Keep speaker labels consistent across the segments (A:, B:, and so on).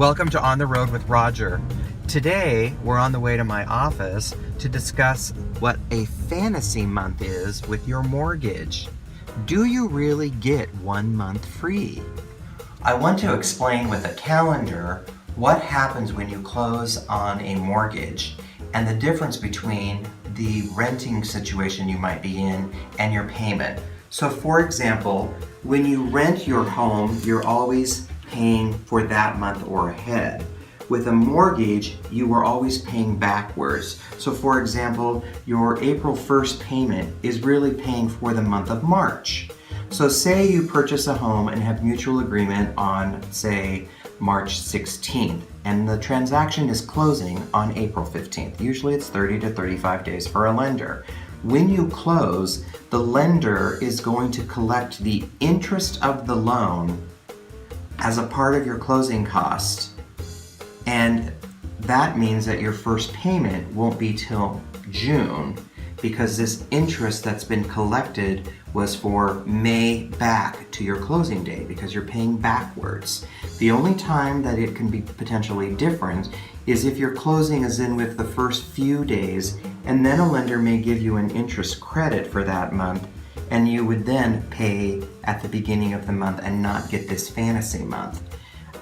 A: Welcome to On the Road with Roger. Today, we're on the way to my office to discuss what a fantasy month is with your mortgage. Do you really get 1 month free? I want to explain with a calendar what happens when you close on a mortgage and the difference between the renting situation you might be in and your payment. So for example, when you rent your home, you're always paying for that month or ahead. With a mortgage, you are always paying backwards. So for example, your April 1st payment is really paying for the month of March. So say you purchase a home and have mutual agreement on, say, March 16th, and the transaction is closing on April 15th. Usually it's 30 to 35 days for a lender. When you close, the lender is going to collect the interest of the loan as a part of your closing cost, and that means that your first payment won't be till June because this interest that's been collected was for May back to your closing day because you're paying backwards. The only time that it can be potentially different is if your closing is in with the first few days, and then a lender may give you an interest credit for that month, and you would then pay at the beginning of the month and not get this fantasy month.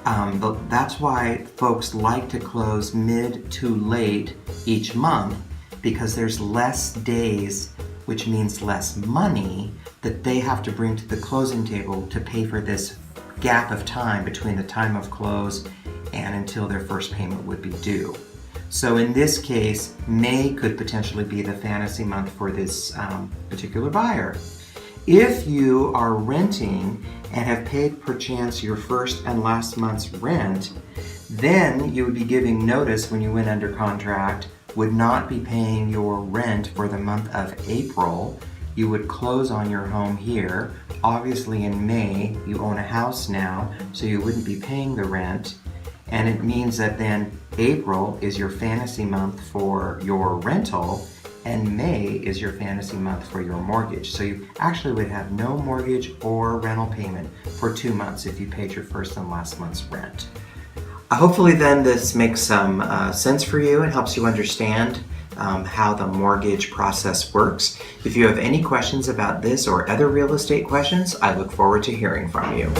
A: But that's why folks like to close mid to late each month, because there's less days, which means less money, that they have to bring to the closing table to pay for this gap of time between the time of close and until their first payment would be due. So in this case, May could potentially be the fantasy month for this particular buyer. If you are renting and have paid perchance your first and last month's rent, then you would be giving notice when you went under contract, would not be paying your rent for the month of April. You would close on your home here. Obviously in May, you own a house now, so you wouldn't be paying the rent. And it means that then April is your fantasy month for your rental, and May is your fantasy month for your mortgage. So you actually would have no mortgage or rental payment for 2 months if you paid your first and last month's rent. Hopefully then this makes some sense for you and helps you understand how the mortgage process works. If you have any questions about this or other real estate questions, I look forward to hearing from you.